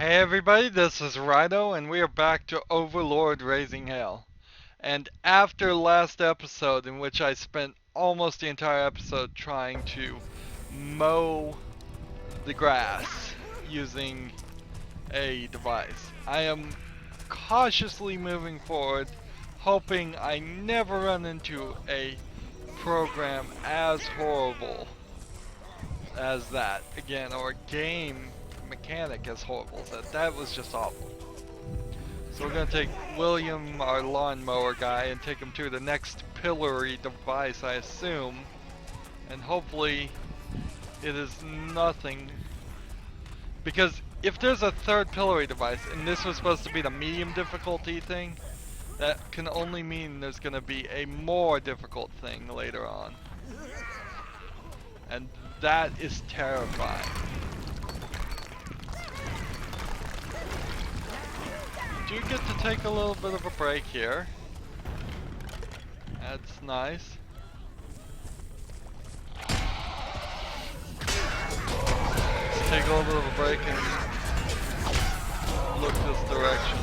Hey everybody, this is Rydo, and we are back to Overlord Raising Hell. And after last episode, in which I spent almost the entire episode trying to mow the grass using a device, I am cautiously moving forward, hoping I never run into a program as horrible as that again, or a game mechanic as horrible as that. That was just awful. So we're gonna take William, our lawnmower guy, and take him to the next pillory device, I assume. And hopefully it is nothing. Because if there's a third pillory device, and this was supposed to be the medium difficulty thing, that can only mean there's gonna be a more difficult thing later on. And that is terrifying. Do get to take a little bit of a break here. That's nice. Let's take a little bit of a break and look this direction.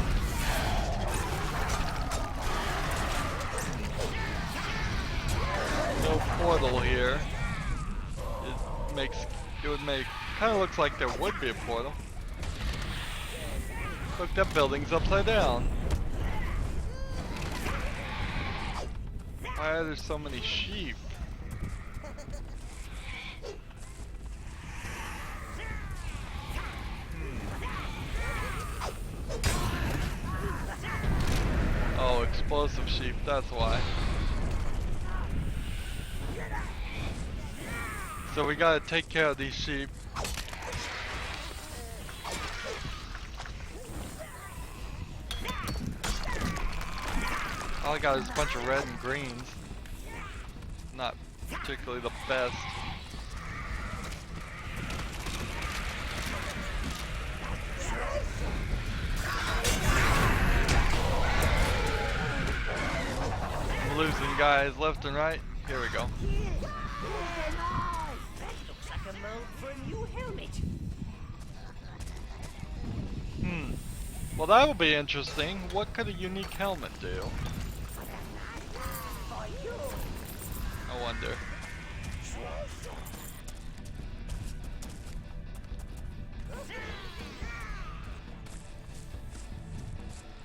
No portal here. It would make, kind of looks like there would be a portal. Look, that building's upside down. Why are there so many sheep? Oh, explosive sheep, that's why. So we gotta take care of these sheep. All I got is a bunch of red and greens. Not particularly the best. I'm losing guys left and right. Here we go. That looks like a mold for a new helmet. Well, that will be interesting. What could a unique helmet do? I wonder.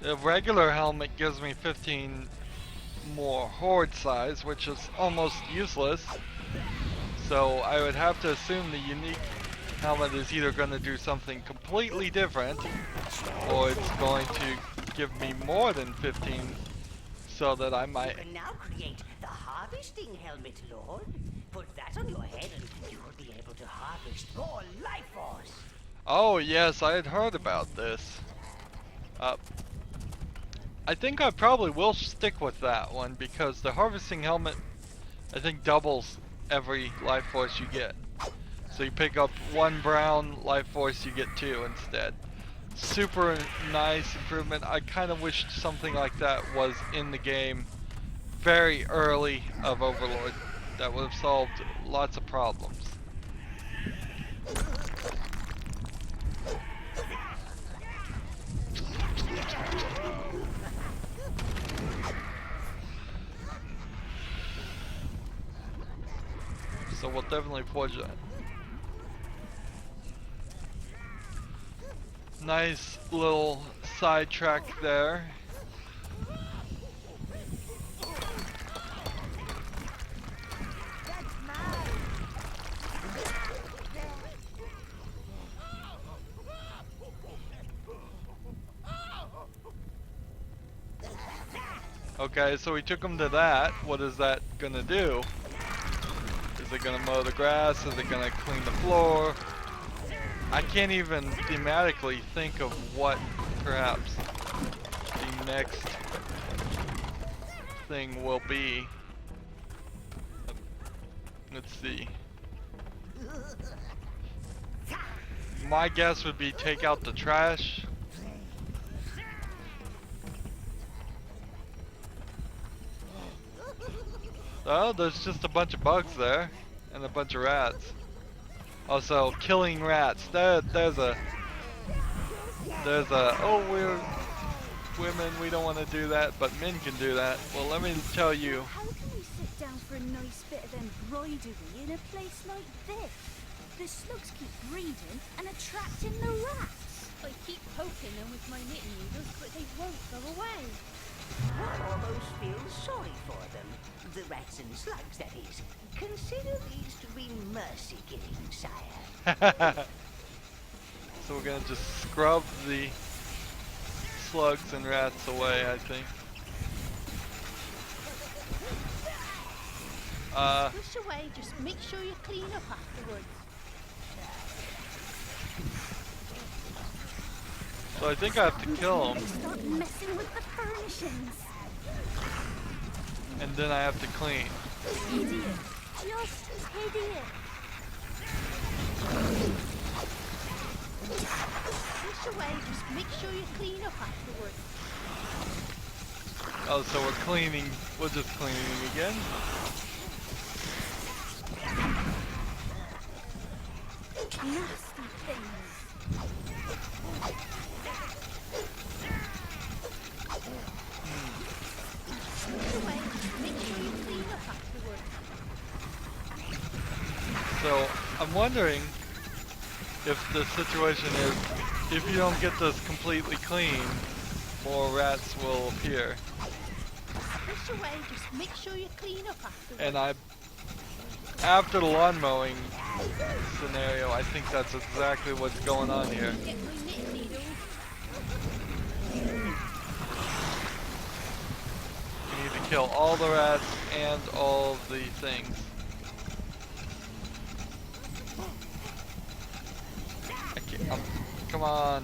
The regular helmet gives me 15 more horde size, which is almost useless. So I would have to assume the unique helmet is either going to do something completely different, or it's going to give me more than 15, so that I might... You can now create the harvesting helmet, Lord. Put that on your head and you will be able to harvest more life force. Oh yes, I had heard about this. I think I probably will stick with that one, because the harvesting helmet, I think, doubles every life force you get. So you pick up 1 brown life force, you get 2 instead. Super nice improvement. I kind of wished something like that was in the game very early of Overlord. That would have solved lots of problems. So we'll definitely forge that. Nice little sidetrack there. Okay, so we took him to that. What is that gonna do? Is it gonna mow the grass? Is it gonna clean the floor? I can't even thematically think of what perhaps the next thing will be. Let's see. My guess would be take out the trash. Oh, there's just a bunch of bugs there, and a bunch of rats. Also, killing rats. There's a there's a, oh, we're women, we don't want to do that, but men can do that. Well, let me tell you. How can we sit down for a nice bit of them bridery in a place like this? The slugs keep breeding and attracting the rats. I keep poking them with my knitting needles, but they won't go away. One almost feels sorry for them. The rats and slugs, that is. Consider these to be mercy killing, sire. So we're gonna just scrub the slugs and rats away, I think. Push away, just make sure you clean up afterwards. So I think I have to kill them, Start messing with the furnishings. and then I have to clean. Idiot. Just idiot. Push away, just make sure you clean up afterwards. Oh, so we're cleaning, we're just cleaning again? Nasty things. Push away, just make sure you clean up afterwards. So I'm wondering if the situation is, if you don't get this completely clean, more rats will appear. Push away, just make sure you clean up afterwards. And after the lawn mowing scenario, I think that's exactly what's going on here. Get my knitting needles. You need to kill all the rats and all the things. I can't, come on.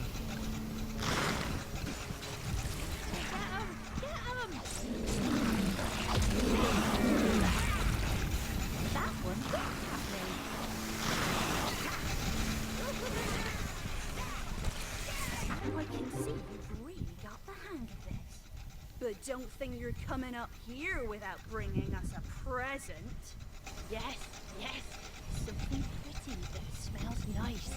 Get 'em! That one looked at me. I can see you've really got the hang of this. But don't think you're coming up here without bringing us a present. Yes, yes. Something pretty that smells nice.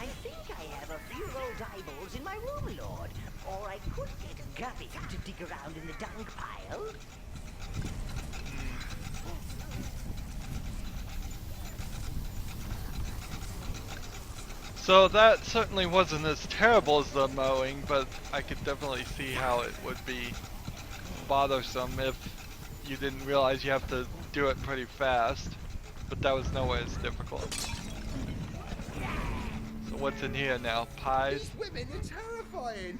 I think I have a few old eyeballs in my Overlord. Or I could get Guppy to dig around in the dung pile. So that certainly wasn't as terrible as the mowing, but I could definitely see how it would be bothersome if you didn't realize you have to do it pretty fast. But that was no way as difficult. So what's in here now? Pies? These women are terrifying.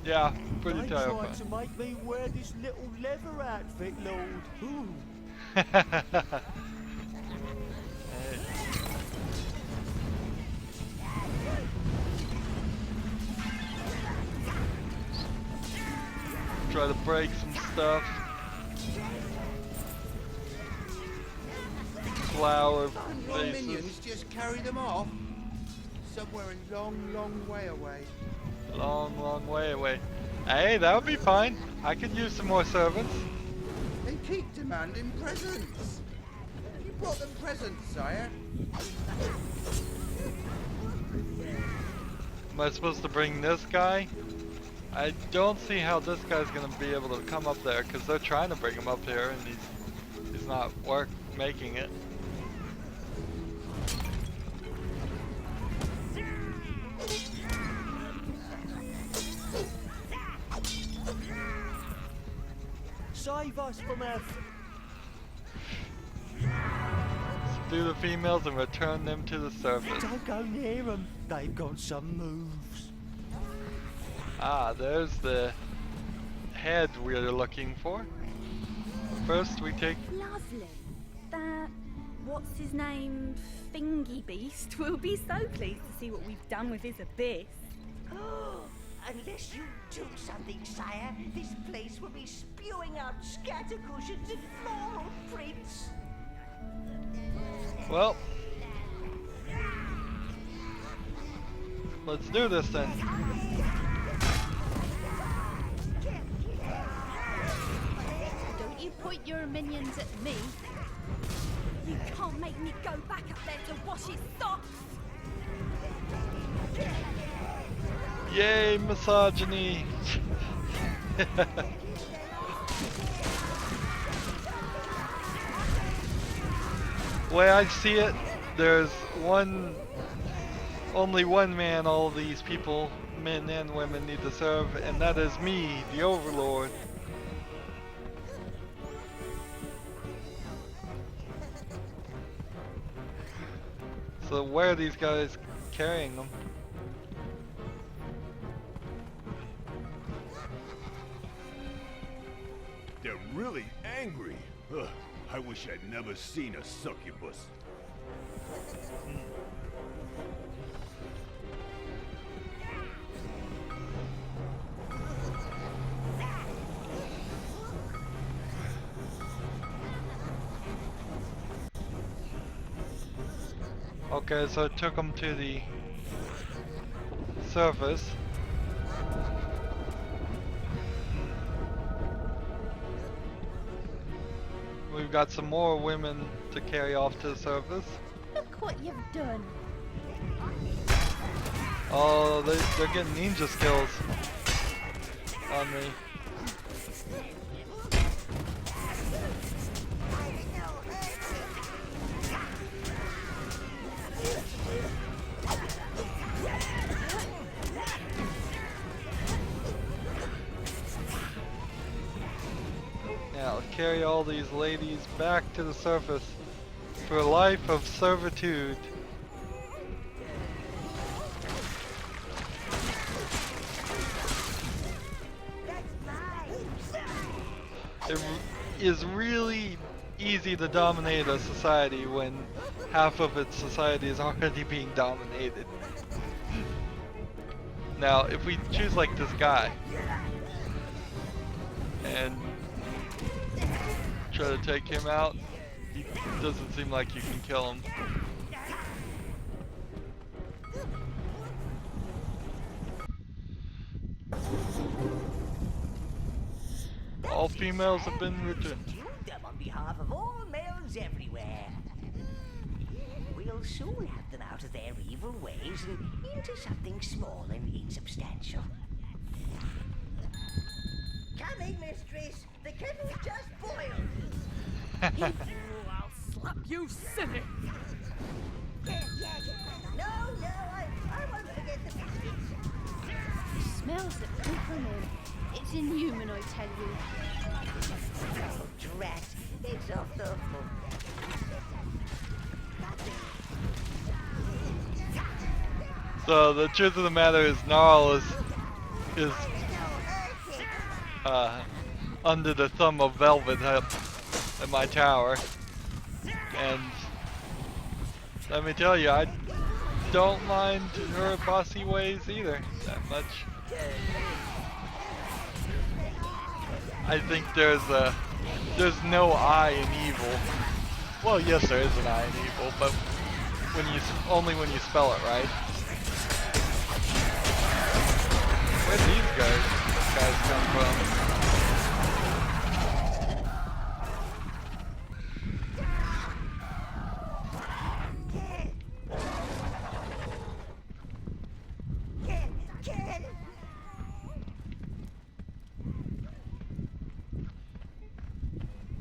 Yeah, pretty They terrifying. tried to make me wear this little leather outfit, Lord. Ooh. Hey. Try to break some stuff. Flower And your faces. minions just carry them off. Somewhere a long, long way away. Long, long way away. Hey, that would be fine. I could use some more servants. They keep demanding presents. You brought them presents, sire. Am I supposed to bring this guy? I don't see how this guy's gonna be able to come up there because they're trying to bring him up here and he's not making it. Save us from our... Subdue the females and return them to the surface. Don't go near them. They've got some moves. Ah, there's the head we're looking for. First we take... Lovely. That, what's his name, Thingy Beast will be so pleased to see what we've done with his abyss. Oh, unless you do something, sire, this place will be spewing out scatter cushions and floral prints. Well, let's do this then. Don't you point your minions at me. You can't make me go back up there to wash his socks. Yay, misogyny! The way I see it, there's only one man all these people, men and women, need to serve, and that is me, the Overlord. So where are these guys carrying them? They're really angry. Ugh, I wish I'd never seen a succubus. Okay, so it took them to the surface. We've got some more women to carry off to the surface. Look what you've done. Oh, they're getting ninja skills on me. Now carry all these ladies back to the surface for a life of servitude. It is really easy to dominate a society when half of its society is already being dominated. Now, if we choose like this guy and try to take him out, he doesn't seem like you can kill him. All females have been returned. Them on behalf of all males everywhere. We'll soon have them out of their evil ways and into something small and insubstantial. Coming, mistress. The kettle's just boiled. I'll slap you silly. No, I won't forget the biscuits. Smells that come from him. It's inhuman, I tell you. Oh, drat. It's off the hook. So the truth of the matter is Gnarl is under the thumb of Velvet up at my tower, and let me tell you, I don't mind her bossy ways either that much. I think there's no I in evil. Well, yes, there is an I in evil, but only when you spell it right. Where do these guys come from?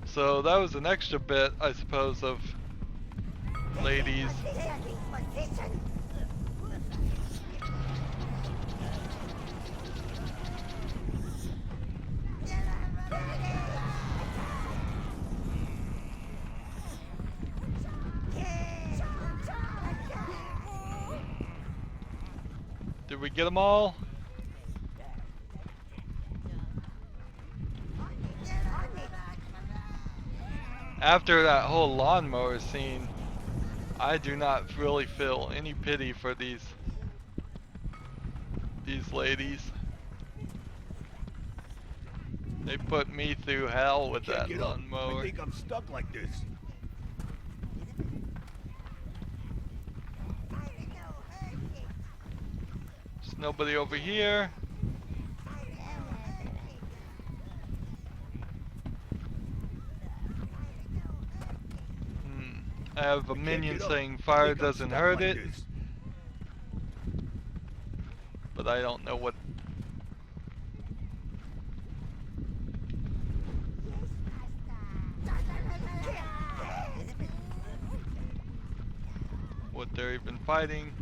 So that was an extra bit, I suppose, of ladies. Did we get them all? After that whole lawnmower scene, I do not really feel any pity for these ladies. They put me through hell with Can't that get up. lawnmower. I think I'm stuck like this. There's nobody over here. I have a minion saying fire doesn't hurt it. but I don't know what they're even fighting.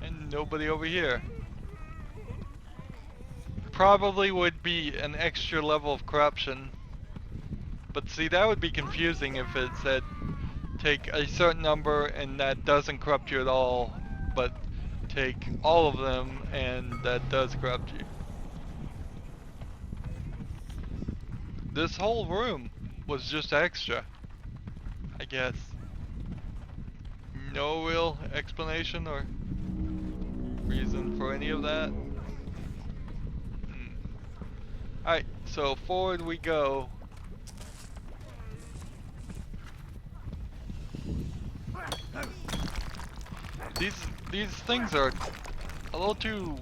And nobody over here. Probably would be an extra level of corruption. But see, that would be confusing if it said take a certain number and that doesn't corrupt you at all, but take all of them and that does corrupt you. This whole room was just extra, I guess. No real explanation or reason for any of that. Alright, so forward we go. These things are a little too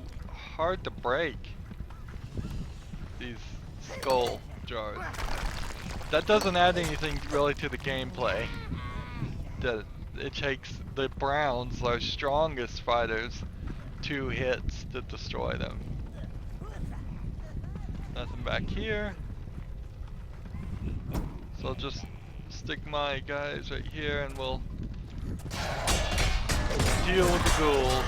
hard to break. These skull jars. That doesn't add anything really to the gameplay. That it takes the Browns, our strongest fighters, 2 hits to destroy them. Nothing back here. So I'll just stick my guys right here and we'll deal with the ghouls.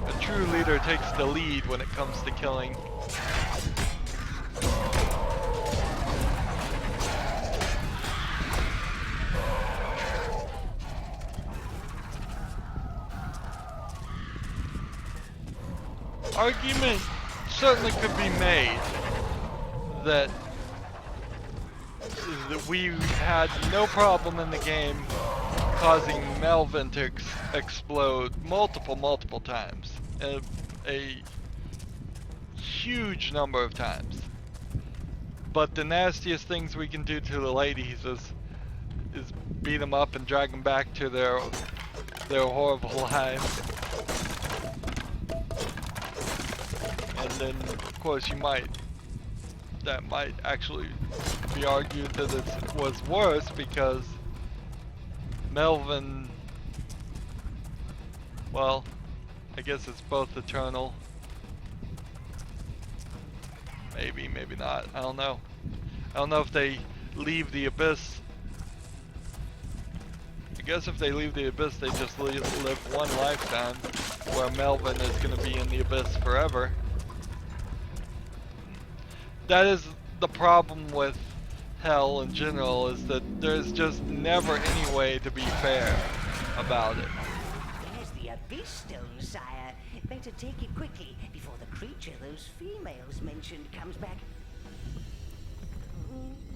A true leader takes the lead when it comes to killing. Argument certainly could be made that we had no problem in the game causing Melvin to explode multiple times. A huge number of times. But the nastiest things we can do to the ladies is beat them up and drag them back to their horrible lives. And then, of course, that might actually be argued that it was worse because Melvin, well, I guess it's both eternal. Maybe, maybe not. I don't know. I don't know if they leave the abyss. I guess if they leave the abyss, they just live one lifetime, where Melvin is going to be in the abyss forever. That is the problem with hell in general, is that there's just never any way to be fair about it. There's the abyss stone, sire. Better take it quickly before the creature those females mentioned comes back.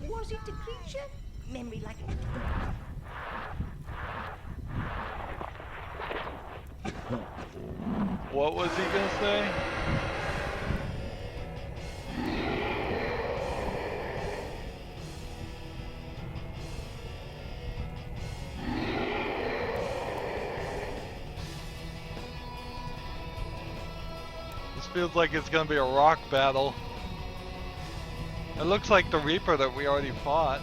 Was it a creature? Memory like... What was he gonna say? This feels like it's gonna be a rock battle. It looks like the Reaper that we already fought.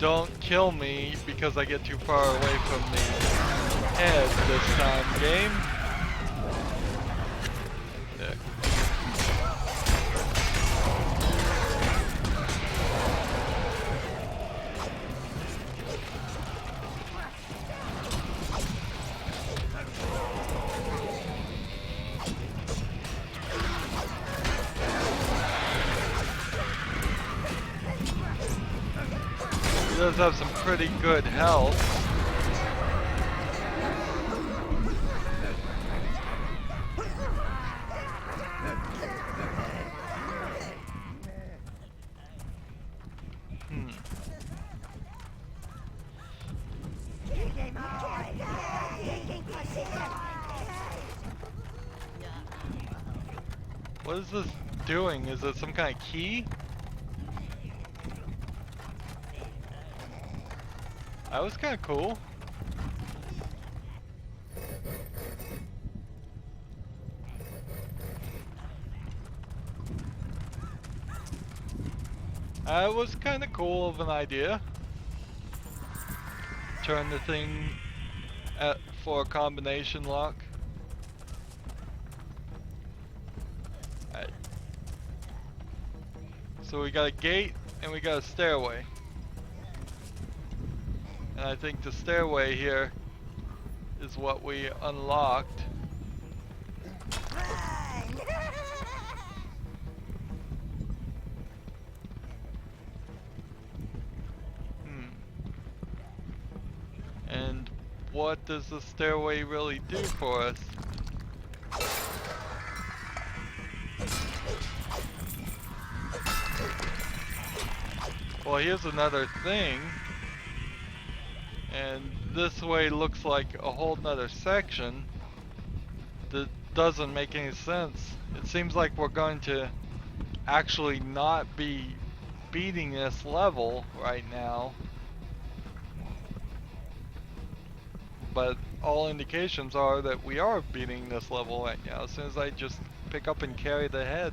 Don't kill me because I get too far away from the head this time, game. There. He does have some pretty good health. What is this doing? Is it some kind of key? That was kind of cool. That was kind of cool of an idea. Turn the thing for a combination lock. Alright. So we got a gate and we got a stairway. And I think the stairway here is what we unlocked. And what does the stairway really do for us? Well, here's another thing. And this way looks like a whole nother section that doesn't make any sense. It seems like we're going to actually not be beating this level right now. But all indications are that we are beating this level right now as soon as I just pick up and carry the head.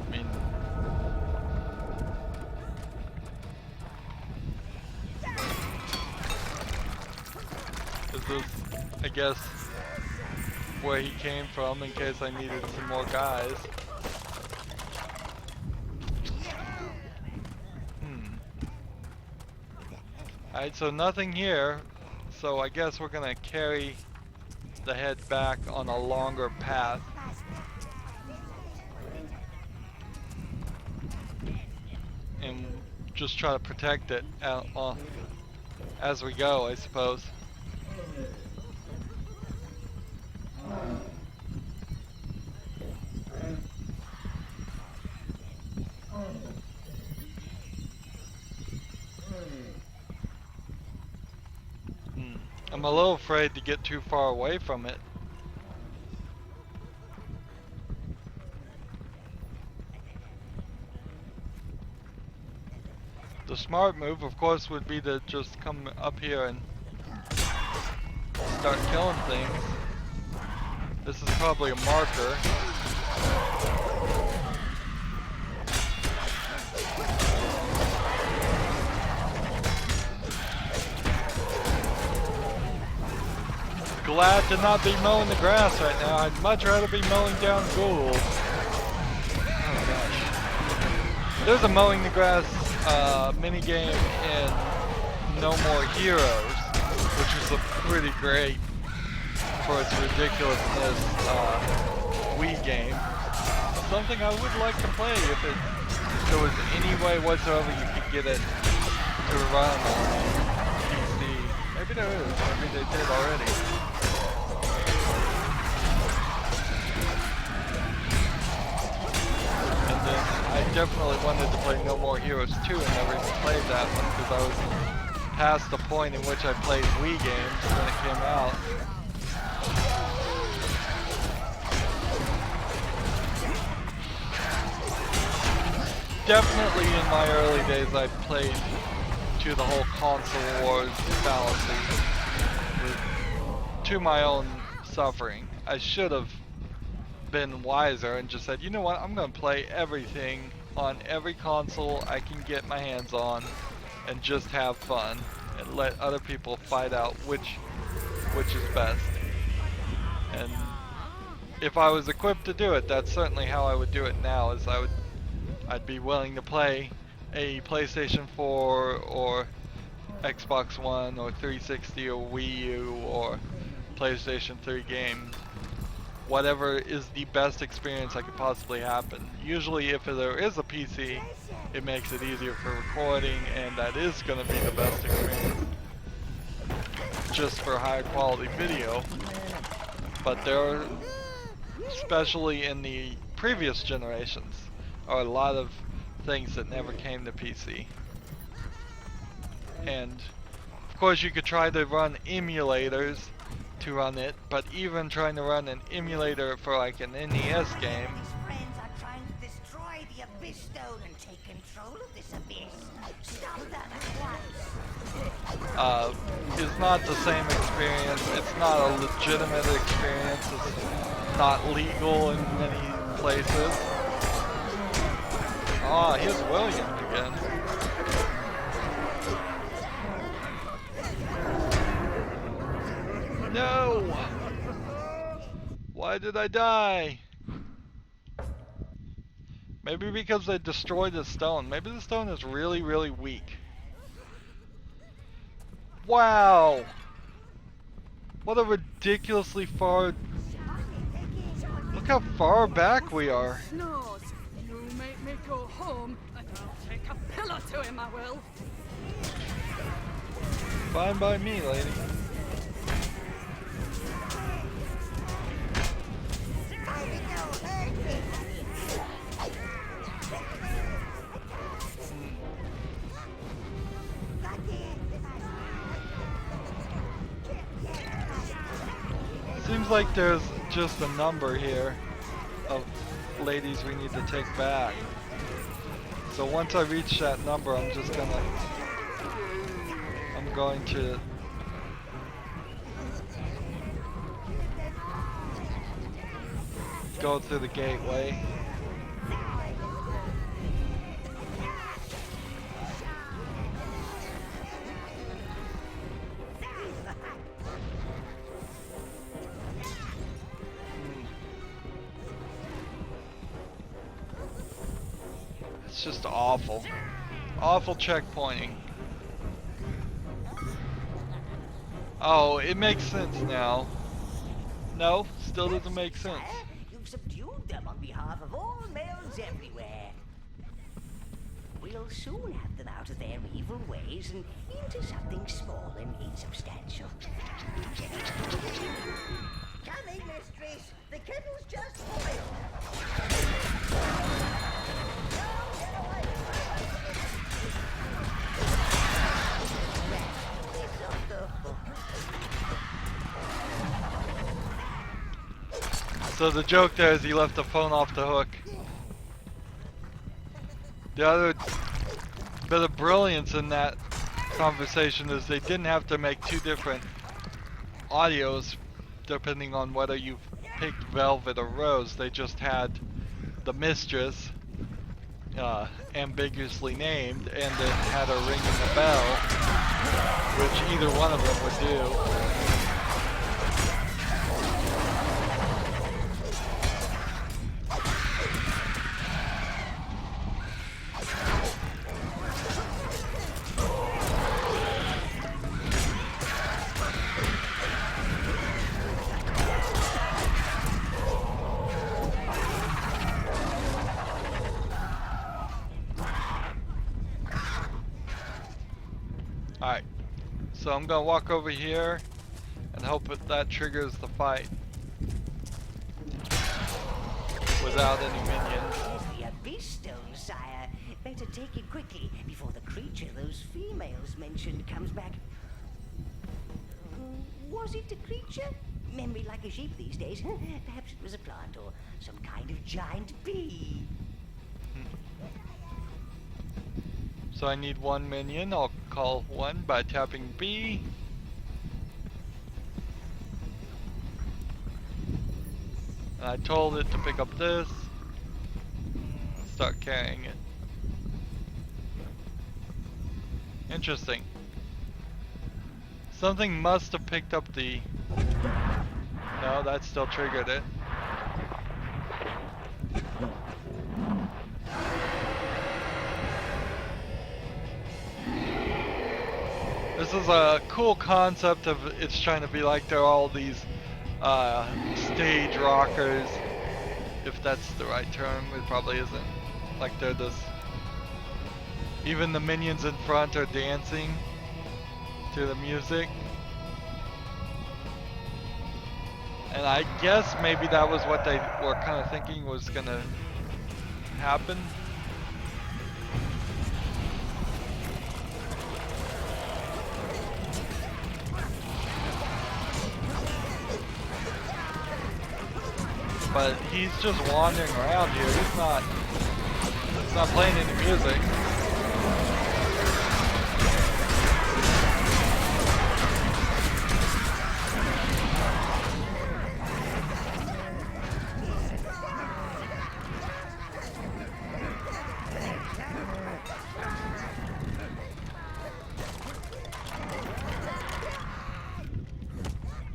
I mean, is this, I guess, where he came from in case I needed some more guys? Alright, so nothing here, so I guess we're gonna carry the head back on a longer path. And just try to protect it as we go, I suppose. I'm a little afraid to get too far away from it. The smart move, of course, would be to just come up here and start killing things. This is probably a marker. Glad to not be mowing the grass right now. I'd much rather be mowing down ghouls. Oh gosh. There's a mowing the grass minigame in No More Heroes, which is a pretty great, for its ridiculousness, Wii game. Something I would like to play if there was any way whatsoever you could get it to run on PC. Maybe there is, maybe they did already. I definitely wanted to play No More Heroes 2 and never even played that one because I was past the point in which I played Wii games when it came out. Definitely in my early days I played to the whole console wars fallacy to my own suffering. I should have been wiser and just said, you know what, I'm gonna play everything on every console I can get my hands on and just have fun and let other people fight out which is best. And if I was equipped to do it, that's certainly how I would do it now. Is I'd be willing to play a PlayStation 4 or Xbox One or 360 or Wii U or PlayStation 3 game. Whatever is the best experience I could possibly happen. Usually if there is a PC, it makes it easier for recording, and that is going to be the best experience just for higher quality video. But there are, especially in the previous generations, are a lot of things that never came to PC. And of course you could try to run emulators to run it, but even trying to run an emulator for like an NES game His friends are trying to destroy the Abyss Stone and take control of this abyss. Stop them at once. is not the same experience. It's not a legitimate experience. It's not legal in many places. Ah, here's William again. No! Why did I die? Maybe because they destroyed the stone. Maybe the stone is really, really weak. Wow! What a ridiculously far... Look how far back we are. Snores, you make me go home, and I'll take a pillow to him, I will. Fine by me, lady. Seems like there's just a number here of ladies we need to take back. So once I reach that number, I'm going to go through the gateway. It's just awful. Awful checkpointing. Oh, it makes sense now. No, still doesn't make sense. You've subdued them on behalf of all males everywhere. We'll soon have them out of their evil ways and into something small and insubstantial. Coming, mistress. The kettle's just boiled. So the joke there is he left the phone off the hook. The other bit of brilliance in that conversation is they didn't have to make two different audios depending on whether you picked Velvet or Rose. They just had the mistress ambiguously named and then had her ringing the bell, which either one of them would do. Alright, so I'm gonna walk over here and hope that triggers the fight without any minions. The Abyss Stone, sire. Better take it quickly before the creature those females mentioned comes back. Was it a creature? Memory like a sheep these days. Perhaps it was a plant or some kind of giant bee. So I need one minion. I'll call one by tapping B. And I told it to pick up this. Start carrying it. Interesting. Something must have picked up the... No, that still triggered it. This is a cool concept of it's trying to be like there are all these stage rockers, if that's the right term. It probably isn't. Like they're this, even the minions in front are dancing to the music. And I guess maybe that was what they were kind of thinking was gonna happen. but he's just wandering around here. He's not playing any music.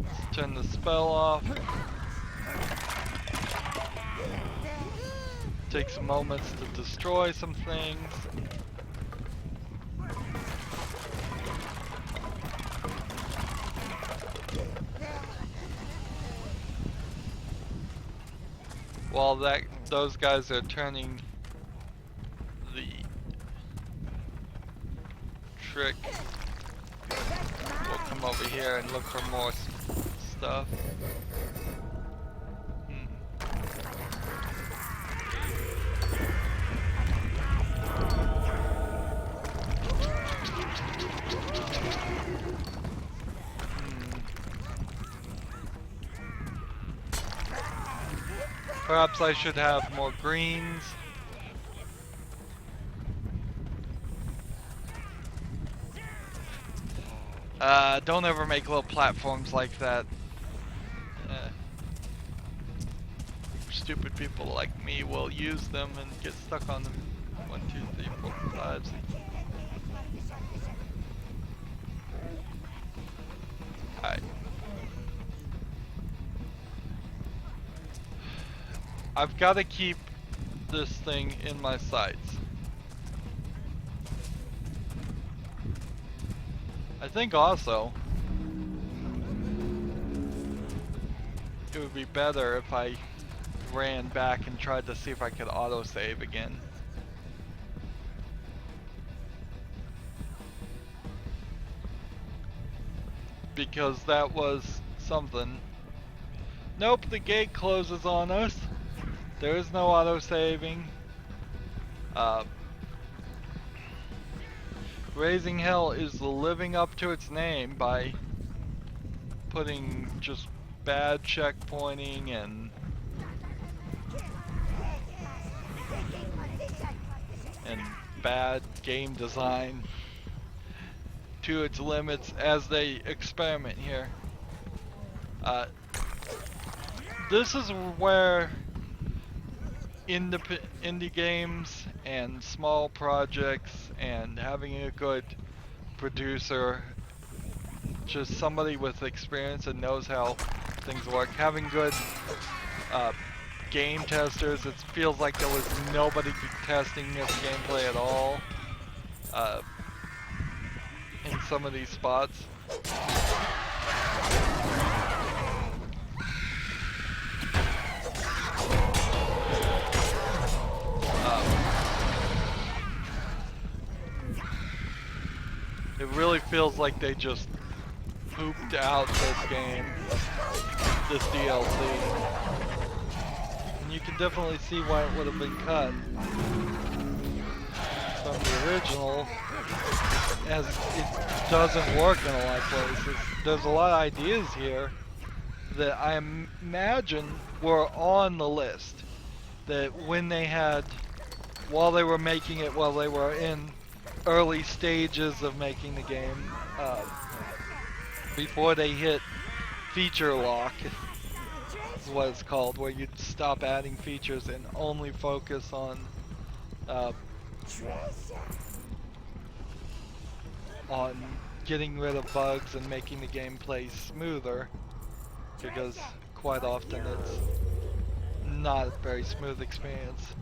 Let's turn the spell off. Take some moments to destroy some things. While those guys are turning the trick, we'll come over here and look for more stuff. Perhaps I should have more greens. Don't ever make little platforms like that. Stupid people like me will use them and get stuck on them. 1, 2, 3, 4, 5. Alright. I've got to keep this thing in my sights. I think also it would be better if I ran back and tried to see if I could autosave again. Because that was something. Nope, the gate closes on us. There is no autosaving. Raising Hell is living up to its name by putting just bad checkpointing and bad game design to its limits as they experiment here. This is where indie games and small projects and having a good producer, just somebody with experience and knows how things work, having good game testers. It feels like there was nobody testing this gameplay at all in some of these spots. It really feels like they just pooped out this game, this DLC. And you can definitely see why it would have been cut from the original, as it doesn't work in a lot of places. There's a lot of ideas here that I imagine were on the list, that when they had, while they were making it, while they were in early stages of making the game, before they hit feature lock, is what it's called, where you'd stop adding features and only focus on getting rid of bugs and making the gameplay smoother, because quite often it's not a very smooth experience.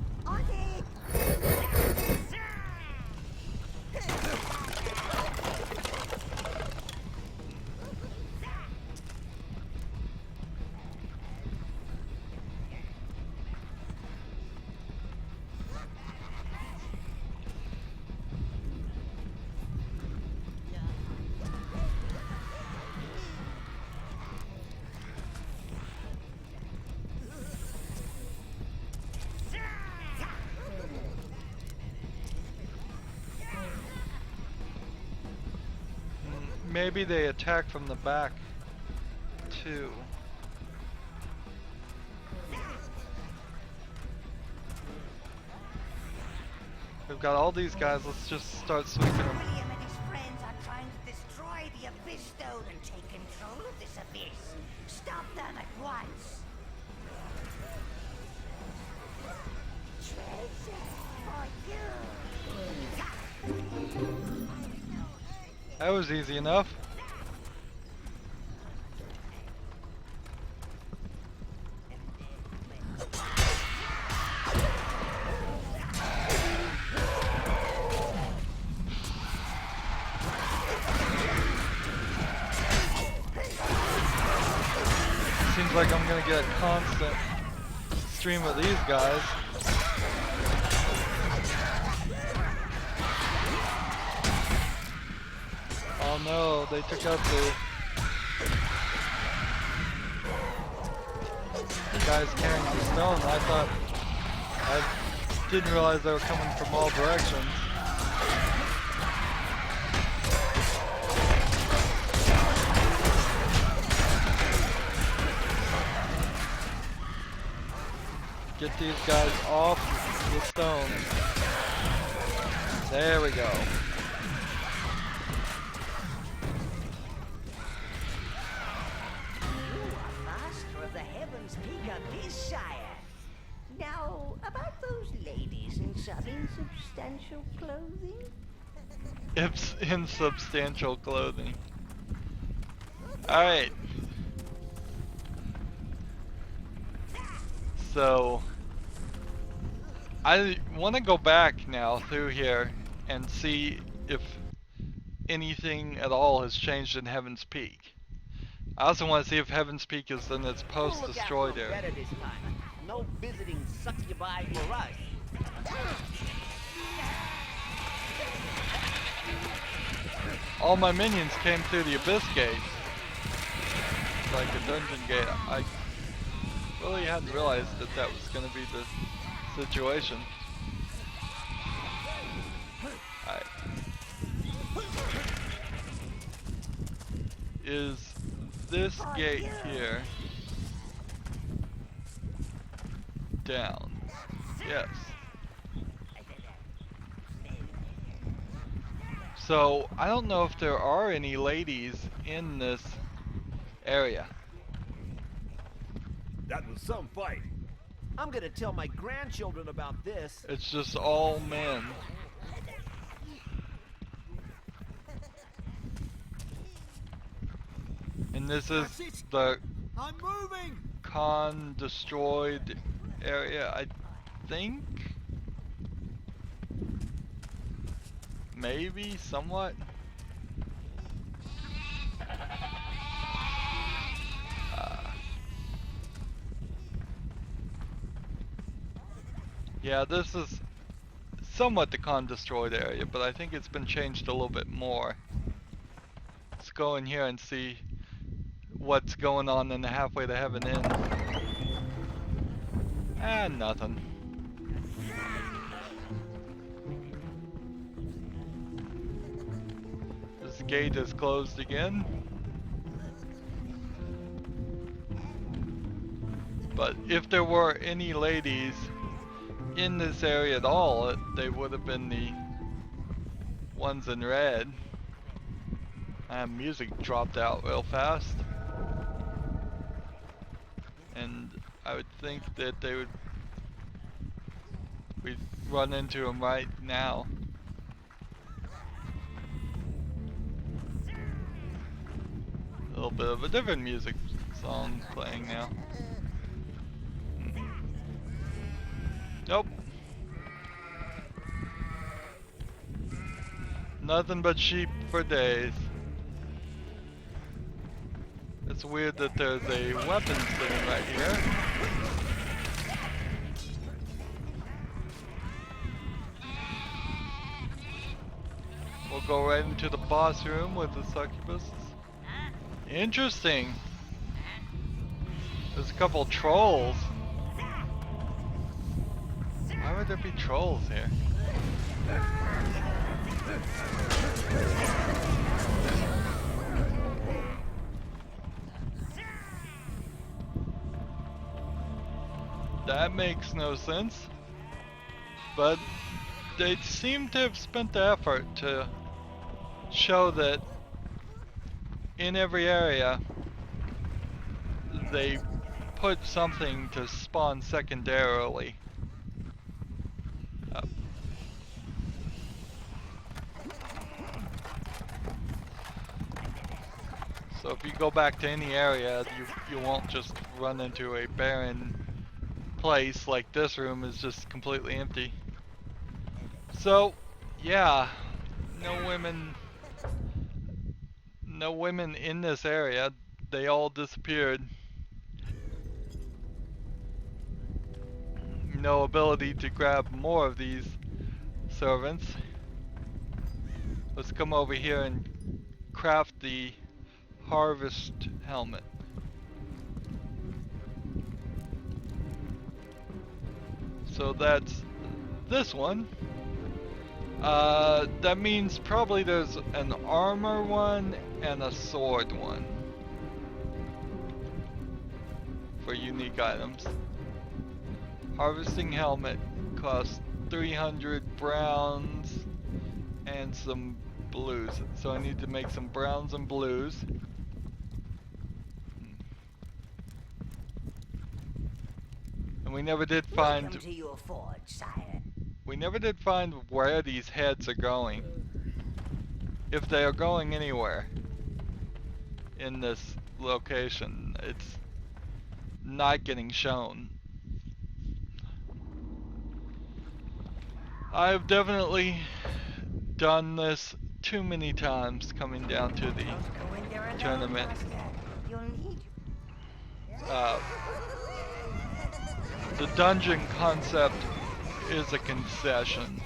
Maybe they attack from the back, too. got all these guys. Let's just start sweeping them. William and his friends are trying to destroy the Abyss Stone and take control of this abyss. Stop them at once. Treasure for you. That was easy enough. Seems like I'm gonna get a constant stream of these guys. Oh no, they took out the guys carrying the stone. I didn't realize they were coming from all directions. Get these guys off the stone. There we go. You are master of the Heaven's Peak Abyss, sire. Now, about those ladies in some insubstantial clothing? It's insubstantial clothing. Alright. So, I want to go back now through here and see if anything at all has changed in Heaven's Peak. I also want to see if Heaven's Peak is in its post-destroyed area. Better this time. No visiting succubi for us. All my minions came through the Abyss Gate. It's like a dungeon gate. I really hadn't realized that that was going to be the situation. Alright. Is this gate here down? Yes. So, I don't know if there are any ladies in this area. That was some fight. I'm gonna tell my grandchildren about this. It's just all men. And this is the I'm moving. Khan destroyed area, I think? Maybe, somewhat? Yeah, this is somewhat the Khan destroyed area, but I think it's been changed a little bit more. Let's go in here and see what's going on in the Halfway to Heaven Inn. And nothing. This gate is closed again. But if there were any ladies in this area at all, they would have been the ones in red. Music dropped out real fast. And I would think that they would, we'd run into them right now. A little bit of a different music song playing now. Nope. Nothing but sheep for days. It's weird that there's a weapon sitting right here. We'll go right into the boss room with the succubus. Interesting. There's a couple trolls. Why would there be trolls here? That makes no sense. But they seem to have spent the effort to show that in every area they put something to spawn secondarily. So if you go back to any area, you won't just run into a barren place like this room is just completely empty. So, yeah, no women in this area. They all disappeared. No ability to grab more of these servants. Let's come over here and craft the harvest helmet. So that's this one. That means probably there's an armor one and a sword one for unique items. Harvesting helmet costs 300 browns and some blues. So I need to make some browns and blues. And we never did find... Welcome to your forge, sire. We never did find where these heads are going. If they are going anywhere in this location, it's not getting shown. I've definitely done this too many times coming down to the tournament. The dungeon concept is a concession,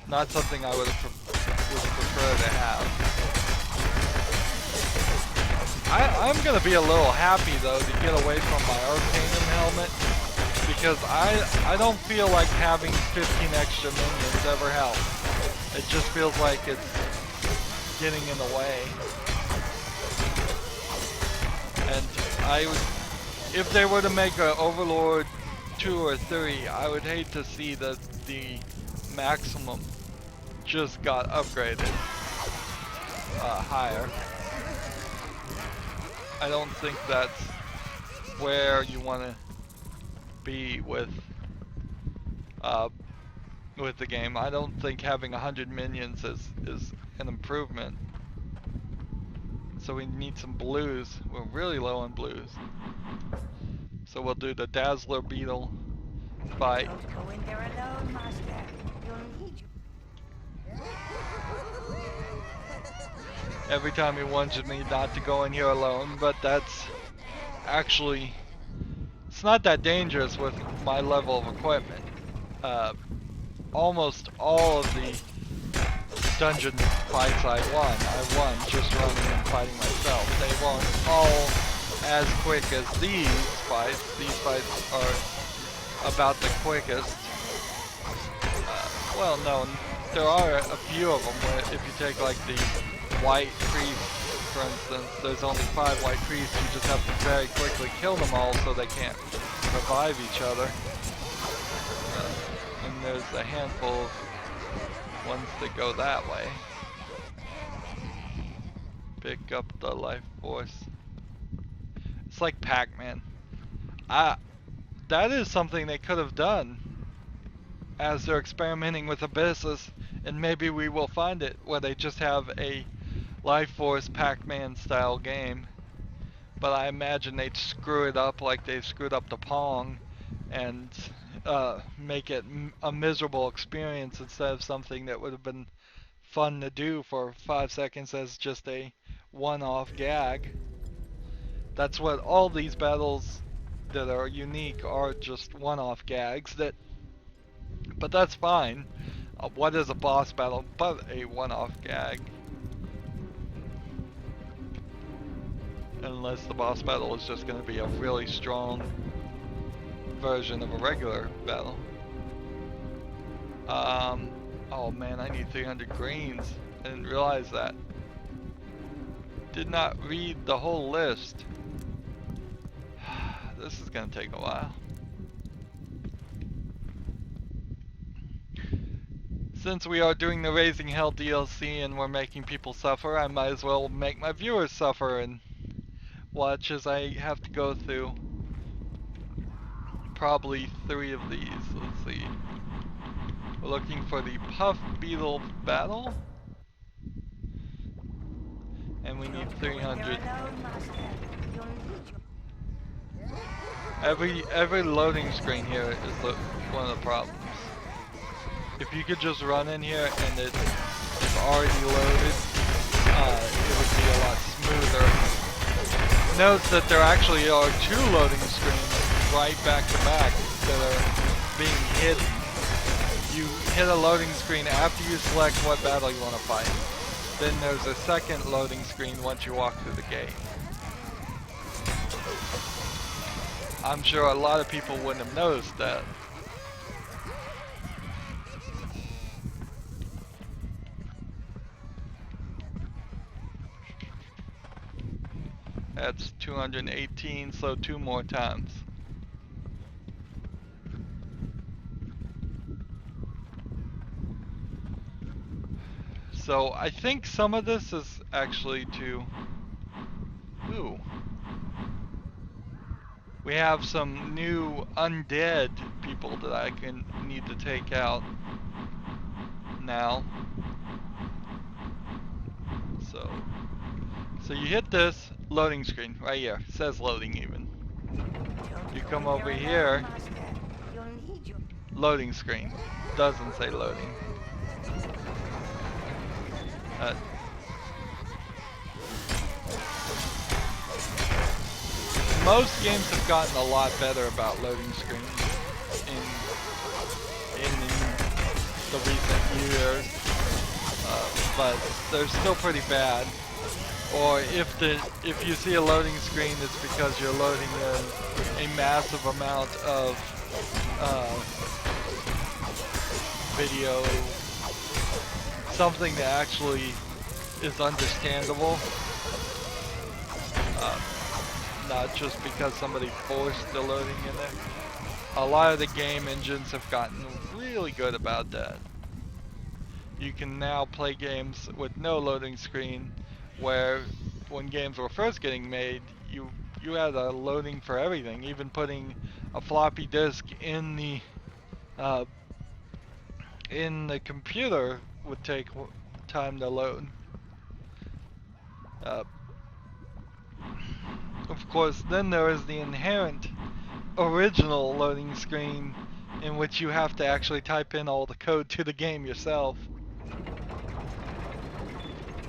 not something I would prefer to have. I'm gonna be a little happy though to get away from my Arcanum helmet, because I don't feel like having 15 extra minions ever helps. It just feels like it's getting in the way. And if they were to make an Overlord 2 or 3, I would hate to see that the maximum just got upgraded higher. I don't think that's where you want to be with the game. I don't think having 100 minions is an improvement. So we need some blues. We're really low on blues. So we'll do the Dazzler Beetle fight. Don't go in there alone, master. You'll need you. Every time he wanted me not to go in here alone, but that's actually, it's not that dangerous with my level of equipment. Almost all of the dungeon fights I won just running and fighting myself. They weren't all as quick as these fights. These fights are about the quickest. Well, no, there are a few of them where if you take like the white priest, for instance, there's only 5 white priests. You just have to very quickly kill them all so they can't revive each other. And there's a handful of ones that go that way. Pick up the life force. It's like Pac-Man. That is something they could have done as they're experimenting with abysses, and maybe we will find it where they just have a life force Pac-Man style game. But I imagine they'd screw it up like they screwed up the Pong and make it a miserable experience instead of something that would have been fun to do for 5 seconds as just a one-off gag. That's what all these battles that are unique are, just one-off gags. But that's fine. What is a boss battle but a one-off gag? Unless the boss battle is just going to be a really strong version of a regular battle. Oh man, I need 300 greens. I didn't realize that. Did not read the whole list. This is gonna take a while. Since we are doing the Raising Hell DLC and we're making people suffer, I might as well make my viewers suffer and watch as I have to go through probably 3 of these. Let's see. We're looking for the Puff Beetle battle. And we need 300. Every loading screen here is one of the problems. If you could just run in here and it's already loaded, it would be a lot smoother. Note that there actually are 2 loading screens right back to back that are being hidden. You hit a loading screen after you select what battle you want to fight. Then there's a second loading screen once you walk through the gate. I'm sure a lot of people wouldn't have noticed that. That's 218, so 2 more times. So I think some of this is actually to... Ooh. We have some new undead people that I need to take out now. So you hit this loading screen right here. It says loading even. You come over here. Loading screen. Doesn't say loading. Most games have gotten a lot better about loading screens in the recent years, but they're still pretty bad. Or if you see a loading screen, it's because you're loading in a massive amount of video, something that actually is understandable. Not just because somebody forced the loading in there. A lot of the game engines have gotten really good about that. You can now play games with no loading screen, where when games were first getting made, you had a loading for everything. Even putting a floppy disk in the computer would take time to load. Of course, then there is the inherent original loading screen in which you have to actually type in all the code to the game yourself.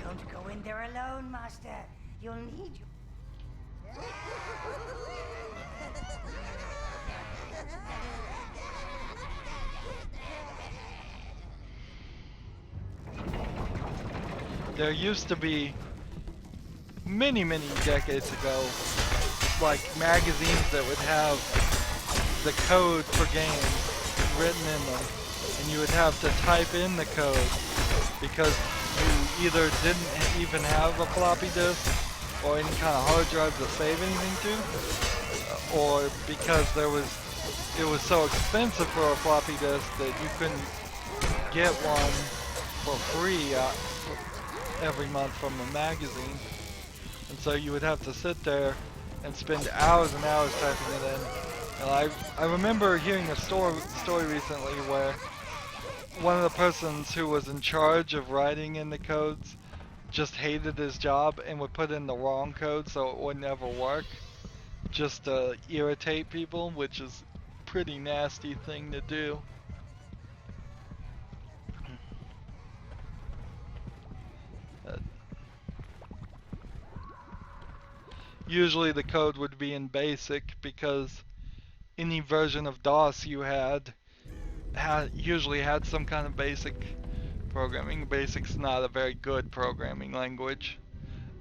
Don't go in there alone, Master. You'll need you. There used to be many decades ago, like magazines that would have the code for games written in them, and you would have to type in the code because you either didn't even have a floppy disk or any kind of hard drive to save anything to, or because it was so expensive for a floppy disk that you couldn't get one for free every month from a magazine. And so you would have to sit there and spend hours and hours typing it in. And I remember hearing a story recently where one of the persons who was in charge of writing in the codes just hated his job and would put in the wrong code so it would never work, just to irritate people, which is a pretty nasty thing to do. Usually the code would be in BASIC because any version of DOS you had usually had some kind of BASIC programming. BASIC's not a very good programming language.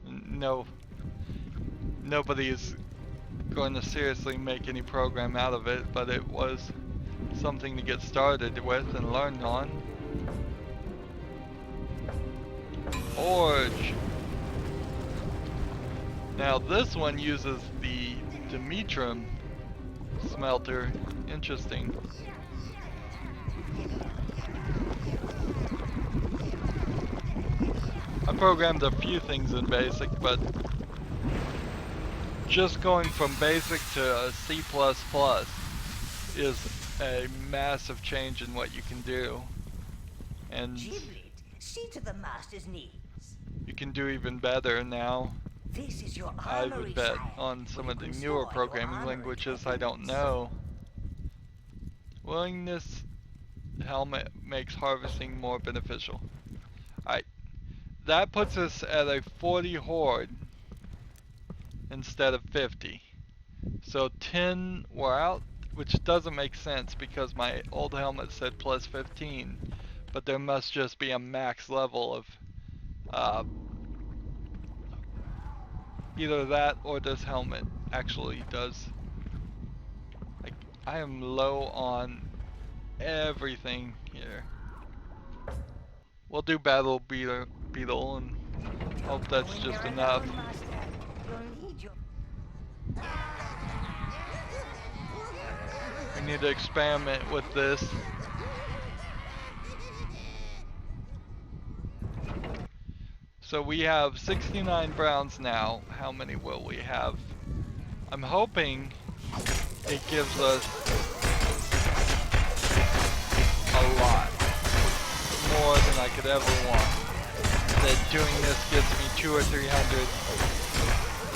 No, nobody is going to seriously make any program out of it, but it was something to get started with and learn on. Forge. Now this one uses the Dimitrum smelter. Interesting. I programmed a few things in basic, but just going from basic to C++ is a massive change in what you can do. And Giblet, see to the master's needs. you can do even better now. This is your I armory, would bet sire, on some where of the you can newer store your programming armor and languages I don't weapons. know. Willingness helmet makes harvesting more beneficial. Alright, that puts us at a 40 horde instead of 50. So 10 were out, which doesn't make sense because my old helmet said plus 15, but there must just be a max level of either that or this helmet actually does. Like, I am low on everything here. We'll do battle beetle and hope Don't that's go in just there enough. alone, master. You'll need your... We need to experiment with this. So we have 69 browns now. How many will we have? I'm hoping it gives us a lot. More than I could ever want. That doing this gives me 200 or 300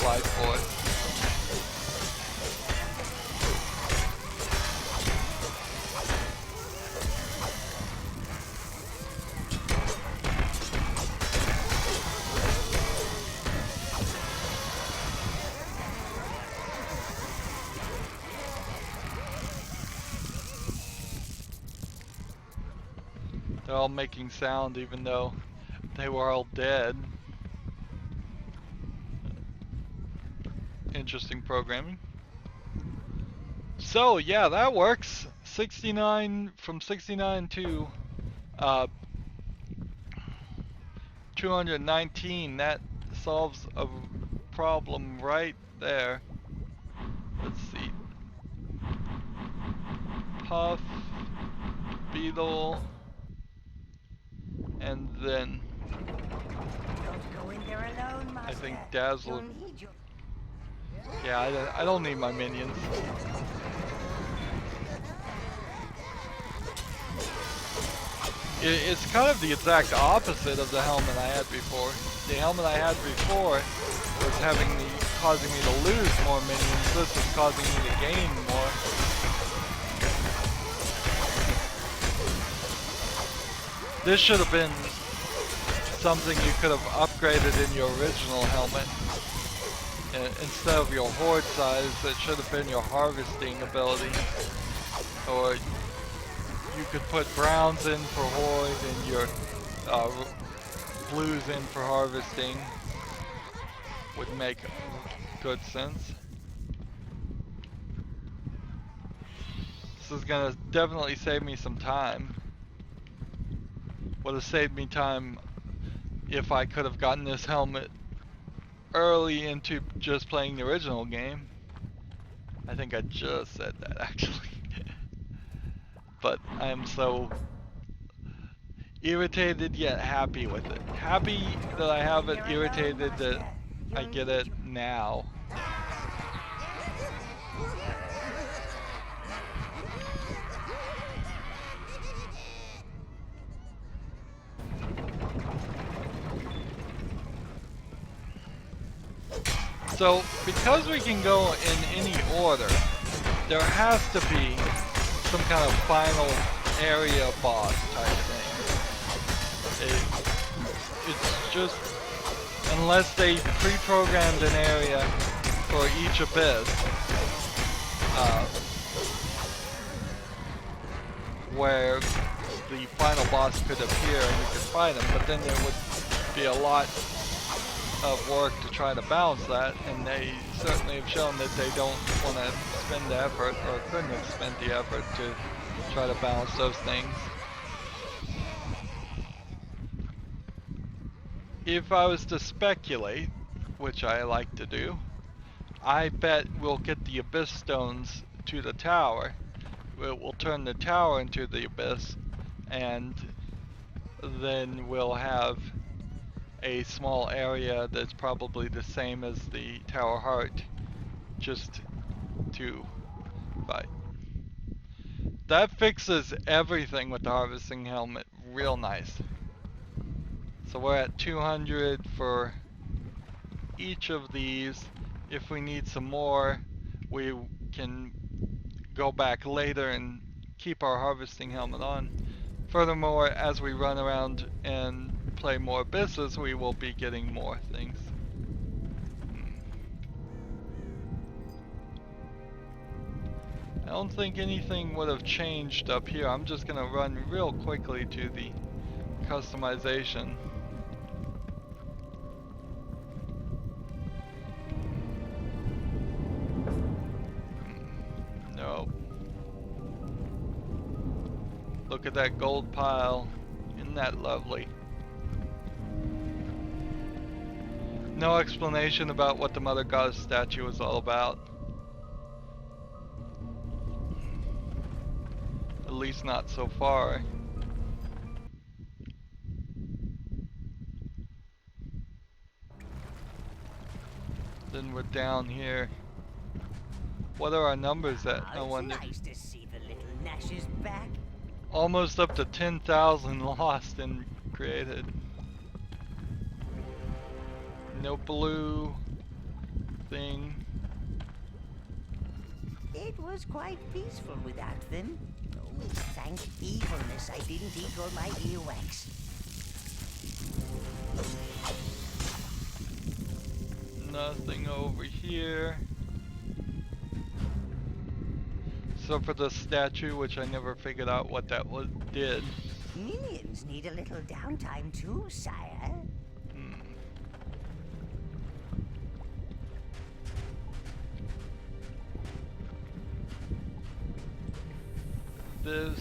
life force. They're all making sound even though they were all dead. Interesting programming. So yeah, that works. 69 from 69 to 219. That solves a problem right there. Let's see. Puff, beetle, and then Don't go in there alone, master. I think dazzle. You'll need your... Yeah, I don't need my minions. It's kind of the exact opposite of the helmet I had before. The helmet I had before was causing me to lose more minions. This is causing me to gain more. This should have been something you could have upgraded in your original helmet. Instead of your horde size, it should have been your harvesting ability. Or you could put browns in for horde and your blues in for harvesting. Would make good sense. This is gonna definitely save me some time. Would have saved me time if I could have gotten this helmet early into just playing the original game. I think I just said that actually. But I am so irritated yet happy with it. Happy that I have it, irritated that I get it now. So, because we can go in any order, there has to be some kind of final area boss type thing. It's just, unless they pre-programmed an area for each abyss, where the final boss could appear and you could fight him, but then there would be a lot of work to try to balance that, and they certainly have shown that they don't want to spend the effort, or couldn't have spent the effort to try to balance those things. If I was to speculate, which I like to do, I bet we'll get the abyss stones to the tower. It will turn the tower into the abyss, and then we'll have a small area that's probably the same as the Tower Heart, just to fight. That fixes everything with the harvesting helmet real nice. So we're at 200 for each of these. If we need some more, we can go back later and keep our harvesting helmet on. Furthermore, as we run around and play more abysses, we will be getting more things. I don't think anything would have changed up here. I'm just gonna run real quickly to the customization. No. Look at that gold pile. Isn't that lovely? No explanation about what the Mother Goddess statue was all about. At least not so far. Then we're down here. What are our numbers at? I wonder. It's nice to see the little Nashes back. Almost up to 10,000 lost and created. No blue thing. It was quite peaceful without them. Oh, thank evilness I didn't eat all my earwax. Nothing over here. So for the statue, which I never figured out what that did. Minions need a little downtime too, sire. This.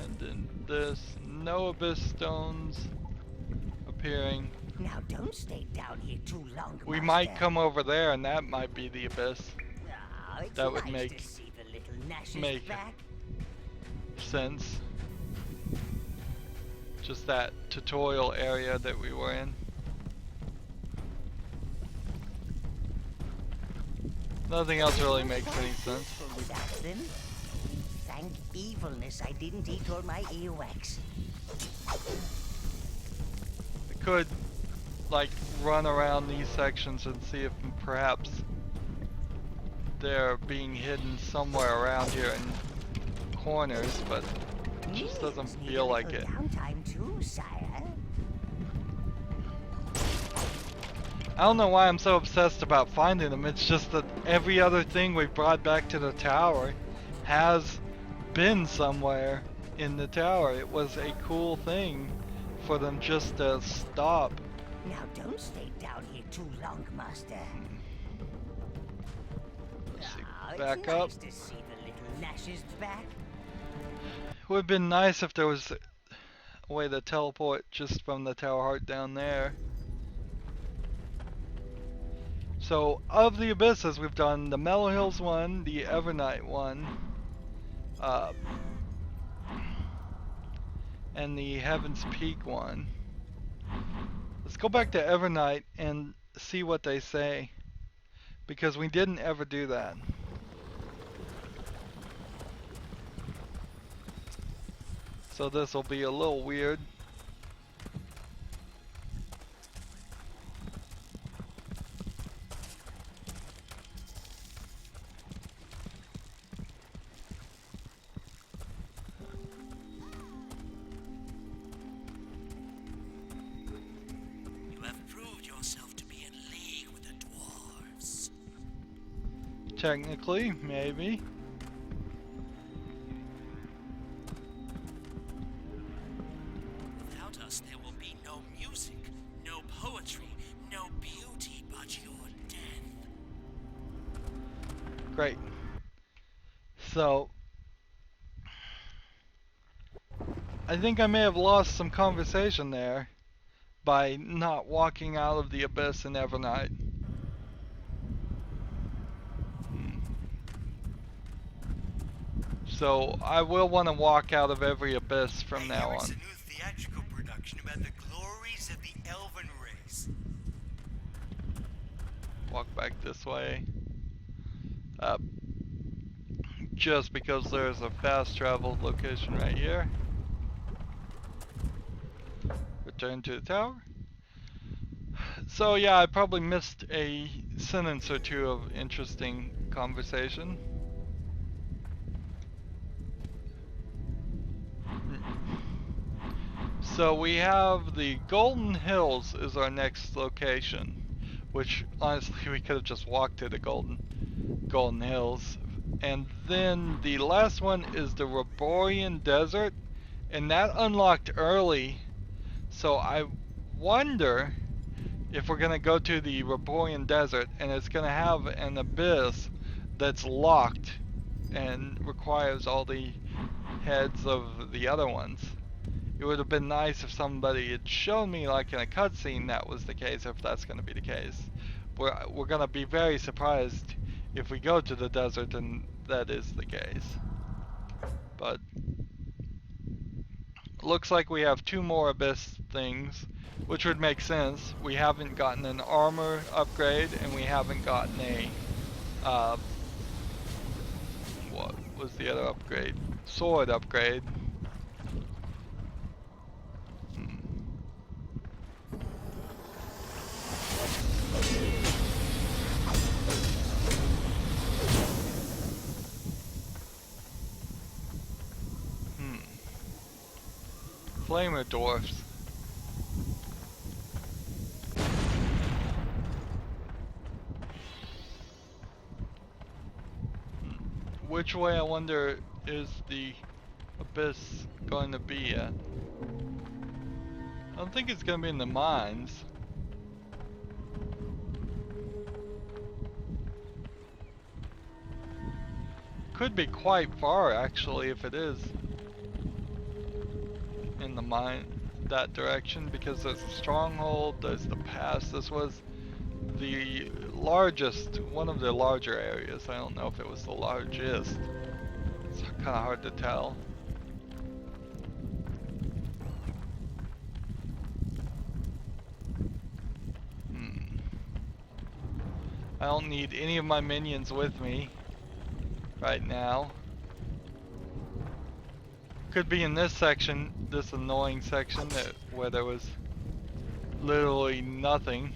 And then this. No abyss stones appearing. Now don't stay down here too long, We Master. might come over there and that might be the abyss. Oh, it's That would nice make- to see the little Nashes make- back. Sense. Just that tutorial area that we were in. Nothing else really makes any sense. Peaceful without them. Thank evilness I didn't eat all my earwax. I could like run around these sections and see if perhaps they're being hidden somewhere around here in corners, but it just doesn't Minions need feel a like little it. Downtime too, sire. I don't know why I'm so obsessed about finding them. It's just that every other thing we brought back to the tower has been somewhere in the tower. It was a cool thing for them just to stop. Now don't stay down here too long, Master. Let's see, Oh, it's back nice up. to see the little Nashes back. It would have been nice if there was a way to teleport just from the Tower Heart down there. So, of the abysses, we've done the Mellow Hills one, the Evernight one, and the Heaven's Peak one. Let's go back to Evernight and see what they say, because we didn't ever do that. So this will be a little weird. You have proved yourself to be in league with the dwarves. Technically, maybe. Without us, there will be no music, no poetry, no beauty but your death. Great. So, I think I may have lost some conversation there by not walking out of the abyss in Evernight. So, I will want to walk out of every abyss from now It's on. a new theatrical production about the glory this way. Just because there's a fast travel location right here. Return to the tower. So yeah, I probably missed a sentence or two of interesting conversation. So we have the Golden Hills is our next location, which honestly we could have just walked to the Golden Hills. And then the last one is the Ruborian Desert, and that unlocked early. So I wonder if we're gonna go to the Ruborian Desert and it's gonna have an abyss that's locked and requires all the heads of the other ones. It would have been nice if somebody had shown me, like in a cutscene, that was the case, if that's going to be the case. We're going to be very surprised if we go to the desert and that is the case. But looks like we have 2 more abyss things, which would make sense. We haven't gotten an armor upgrade and we haven't gotten a what was the other upgrade? Sword upgrade. Flamer dwarfs. Which way, I wonder, is the abyss going to be at? I don't think it's going to be in the mines. Could be quite far actually if it is in the mine that direction, because there's a stronghold, there's the pass. This was the largest, one of the larger areas. I don't know if it was the largest. It's kind of hard to tell. I don't need any of my minions with me right now. Could be in this section, this annoying section where there was literally nothing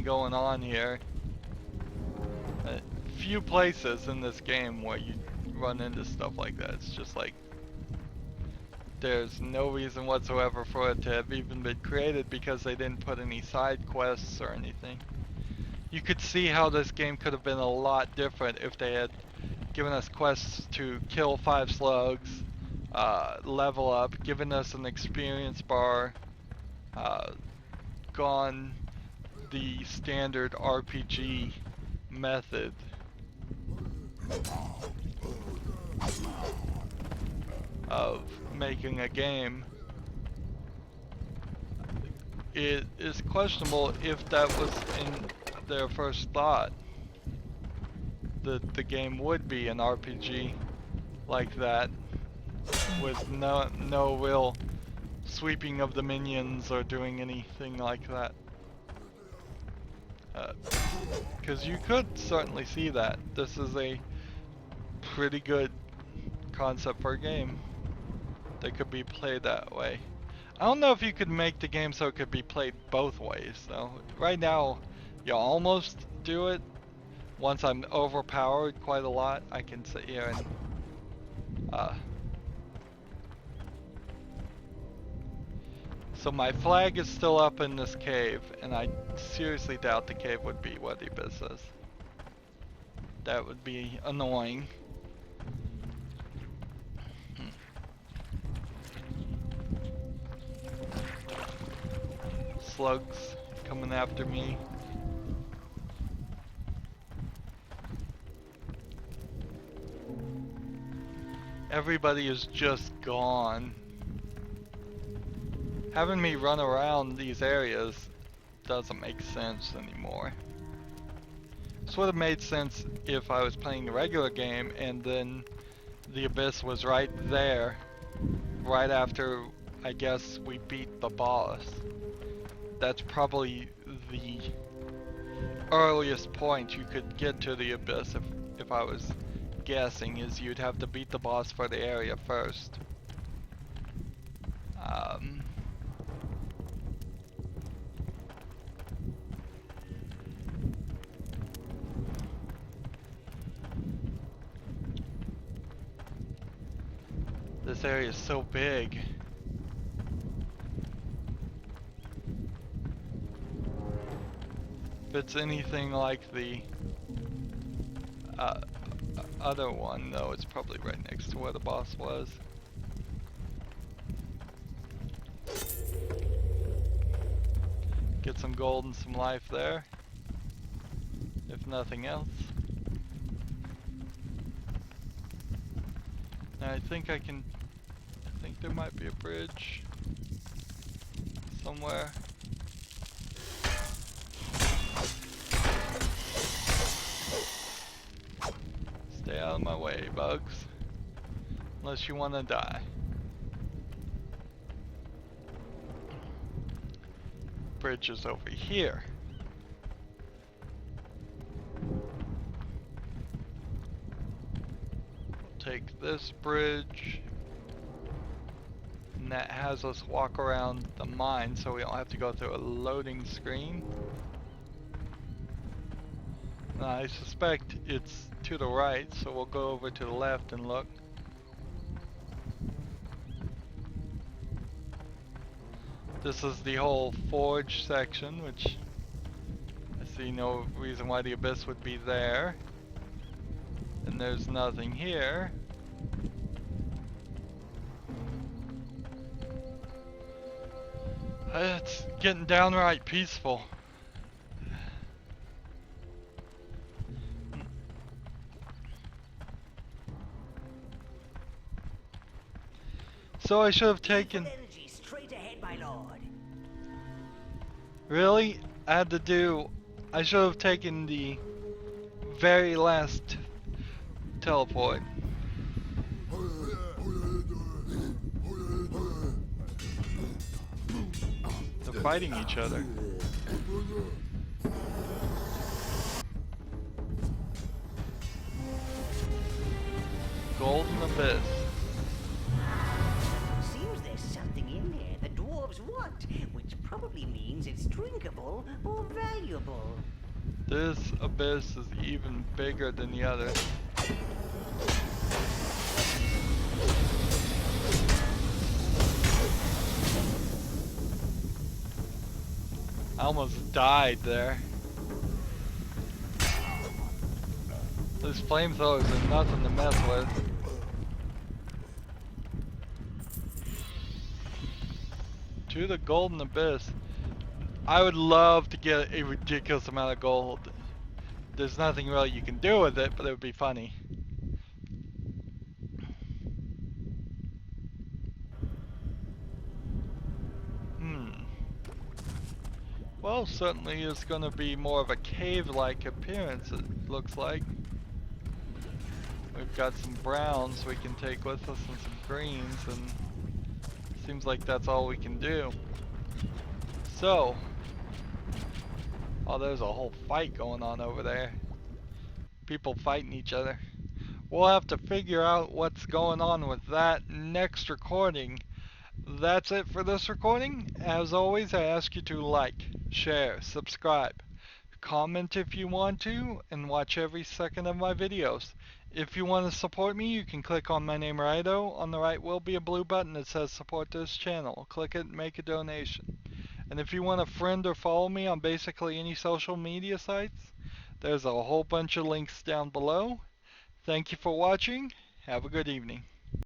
going on here. A few places in this game where you run into stuff like that. It's just like there's no reason whatsoever for it to have even been created, because they didn't put any side quests or anything. You could see how this game could have been a lot different if they had given us quests to kill 5 slugs, level up, given us an experience bar, gone the standard RPG method. Of making a game. It is questionable if that was in their first thought, that the game would be an RPG like that, with no real sweeping of the minions or doing anything like that. Because you could certainly see that. This is a pretty good concept for a game that could be played that way. I don't know if you could make the game so it could be played both ways though. Right now, you almost do it. Once I'm overpowered quite a lot, I can sit here and so my flag is still up in this cave, and I seriously doubt the cave would be what the abyss is. That would be annoying. Slugs coming after me. Everybody is just gone. Having me run around these areas doesn't make sense anymore. This would have made sense if I was playing the regular game and then the abyss was right there, right after, I guess, we beat the boss. That's probably the earliest point you could get to the abyss, if I was guessing, is you'd have to beat the boss for the area first. This area is so big. If it's anything like the other one, though, it's probably right next to where the boss was. Get some gold and some life there, if nothing else. Now I think I think there might be a bridge somewhere. Stay out of my way, bugs. Unless you want to die. Bridge is over here. Take this bridge. And that has us walk around the mine so we don't have to go through a loading screen. I suspect it's to the right, so we'll go over to the left and look. This is the whole forge section, which I see no reason why the abyss would be there. And there's nothing here. It's getting downright peaceful. So I should have taken... Energy straight ahead, my lord. Really? I should have taken the very last teleport. They're fighting each other. Golden Abyss. Seems there's something in there the dwarves want, which probably means it's drinkable or valuable. This abyss is even bigger than the other. I almost died there. These flamethrowers are nothing to mess with. To the Golden Abyss. I would love to get a ridiculous amount of gold. There's nothing really you can do with it, but it would be funny. Well, certainly is going to be more of a cave-like appearance, it looks like. We've got some browns we can take with us and some greens, and seems like that's all we can do. So, oh, there's a whole fight going on over there. People fighting each other. We'll have to figure out what's going on with that next recording. That's it for this recording. As always, I ask you to like, share, subscribe, comment if you want to, and watch every second of my videos. If you want to support me, you can click on my name Rydo. On the right will be a blue button that says support this channel. Click it and make a donation. And if you want to friend or follow me on basically any social media sites, there's a whole bunch of links down below. Thank you for watching. Have a good evening.